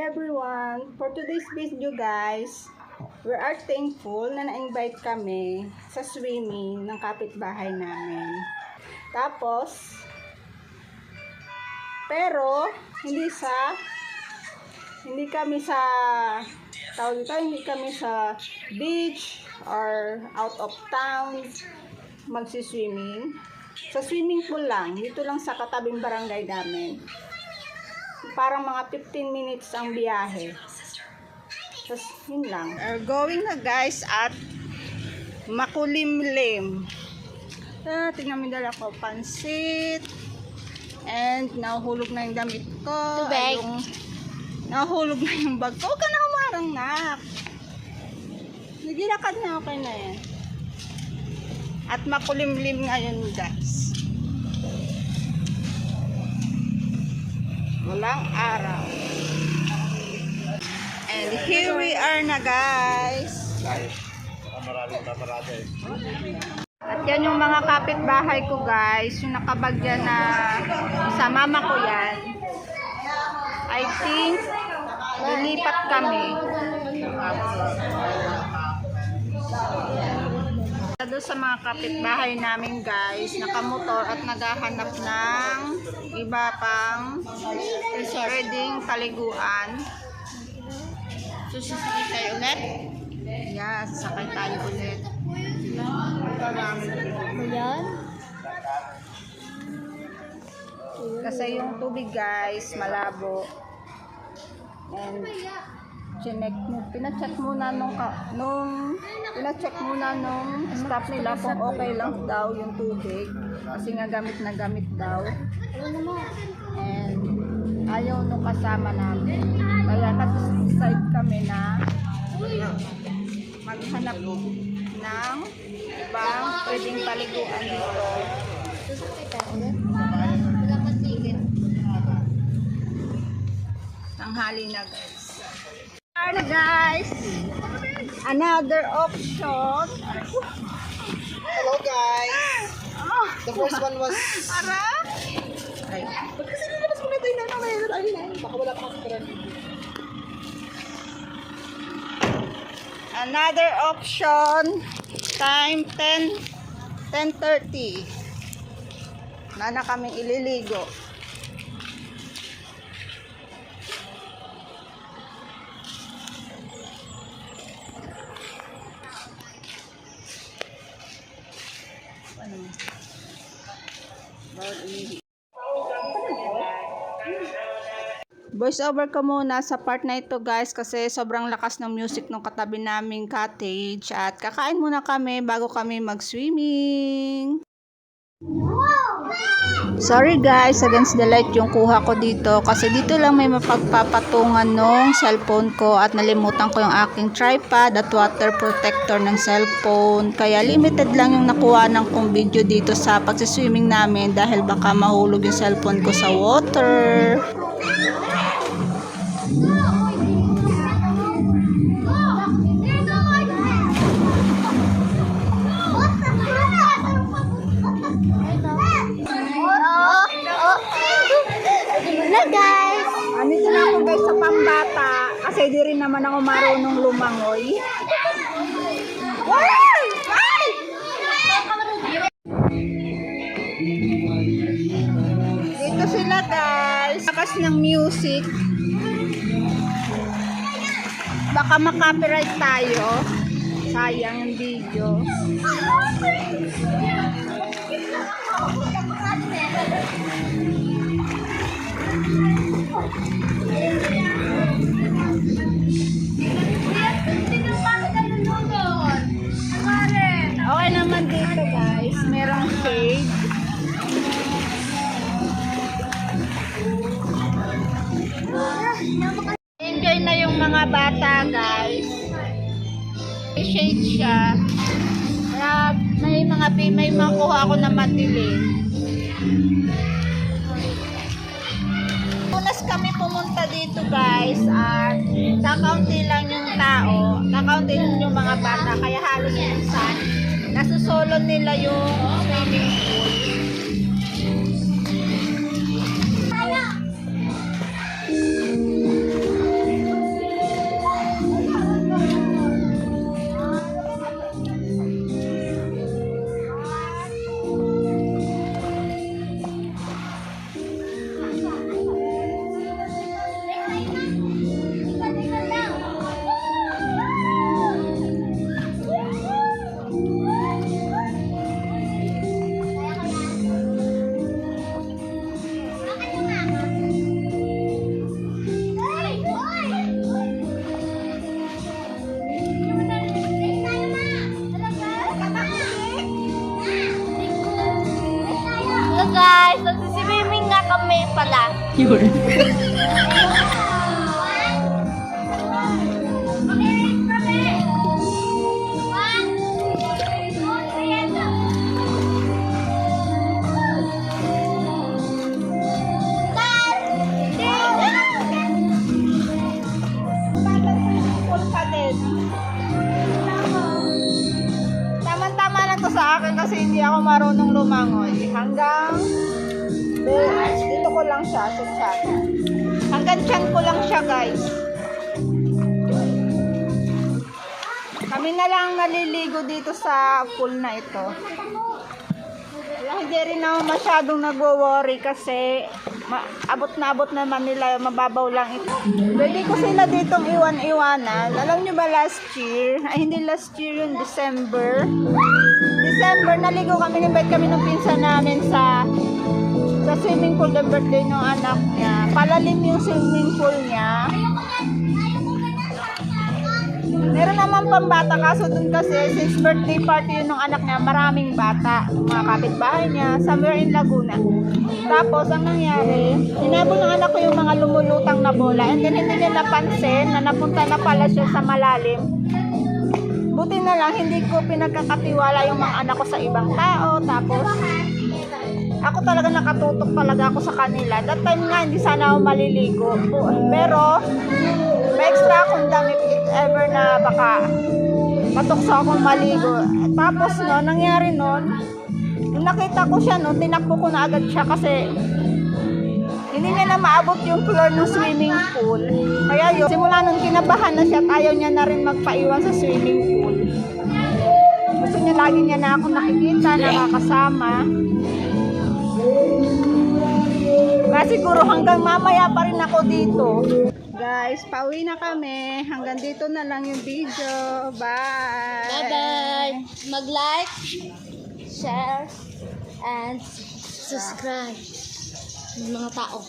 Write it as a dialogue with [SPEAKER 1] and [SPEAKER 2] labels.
[SPEAKER 1] everyone! For today's video guys, we are thankful na na-invite kami sa swimming ng kapitbahay namin. Tapos, pero hindi kami sa beach or out of town magsiswimming. Sa swimming pool lang, dito lang sa katabing barangay namin. Parang mga 15 minutes ang biyahe. Tapos, yun lang. We're going na guys at Makulimlim. Tingnan mo dala ko, pansit. And, nahuhulog na yung damit ko. Nahuhulog na yung bag ko. Huwag ka na humarang, nak. Nagilakad na, okay na yan. At makulimlim ngayon guys. Walang araw. And here we are na guys. At yan yung mga kapitbahay ko guys. Yung nakabagyan na sa mama ko yan. I think lilipat kami. Doon sa mga kapitbahay namin guys, nakamotor at naghahanap ng iba pang pwedeng paliguan. Susisakay tayo ulit? Yeah, sasakay tayo ulit.
[SPEAKER 2] Ayan.
[SPEAKER 1] Kasi yung tubig guys, malabo. And pina-check muna nung staff nila kung okay lang daw yung tubig kasi nga gamit na gamit daw, and ayaw nung kasama namin, kaya nag-decide kami na maghanap ng ibang pwedeng paliguan dito. Tanghali na guys. Guys, another option.
[SPEAKER 3] Hello guys. The first one was
[SPEAKER 1] Ay.
[SPEAKER 3] kasi nilabas ko na tayo na mayroon. Ayun, baka wala pa kasi pera.
[SPEAKER 1] Another option. Time 10:30. Na kami ililigo. Voice over ko muna sa part na ito guys kasi sobrang lakas ng music ng katabi naming cottage at kakain muna kami bago kami mag-swimming. Sorry guys, against the light yung kuha ko dito kasi dito lang may mapagpapatungan ng cellphone ko at nalimutan ko yung aking tripod at water protector ng cellphone, kaya limited lang yung nakuha ng kong video dito sa pagsiswimming namin dahil baka mahulog yung cellphone ko sa water.
[SPEAKER 2] Guys,
[SPEAKER 1] Andito na ako guys sa pambata kasi di rin naman ako marunong lumangoy. Ay! Dito sila guys. Lakas ng music. Baka makapiright tayo. Sayang yung video. Okay naman dito guys, merong shade. Enjoy na yung mga bata guys. May shade siya. Kaya may makuha ako na madilim. Unas kami pumunta dito guys at kakaunti lang yung tao, kakaunti lang yung mga bata, kaya halos minsan nasusolo nila yung swimming pool.
[SPEAKER 2] swimming pala.
[SPEAKER 1] Yun. Tama-tama lang to sa akin kasi hindi ako marunong lumangoy. Hanggang dito ko lang siya, hanggang tiyan ko lang siya, guys. Kami na lang naliligo dito sa pool na ito. Kaya hindi rin ako masyadong nagwo-worry kasi abot na abot naman nila, mababaw lang ito. Pwede ko sila ditong iwan-iwanan. Alam nyo ba last year? Ay, hindi last year yun, December, naligo kami, invite kami ng pinsan namin sa swimming pool, the birthday ng anak niya. Palalim yung swimming pool niya. Meron naman pambata, kaso dun kasi since birthday party yun ng anak niya, maraming bata, mga kapitbahay niya, somewhere in Laguna. Tapos ang nangyari, inabol ng anak ko yung mga lumulutang na bola, and then hindi niya napansin na napunta na pala siya sa malalim. Buti na lang hindi ko pinagkakatiwala yung mga anak ko sa ibang tao. Tapos ako talaga nakatutok talaga ako sa kanila. That time nga hindi sana ako maliligo, pero may extra akong damit if ever na baka matukso akong maligo. Tapos no, nangyari nun, nung nakita ko siya no, tinakbo ko na agad siya kasi hindi niya na maabot yung floor ng swimming pool. Kaya yun, simula nun kinabahan na siya at ayaw niya na rin magpaiwan sa swimming pool. Gusto niya lagi niya na ako nakikita, nakakasama. Kaya siguro hanggang mamaya pa rin ako dito. Guys, pauwi na kami. Hanggang dito na lang yung video. Bye!
[SPEAKER 2] Bye-bye. Mag-like, share, and subscribe. Mga tao.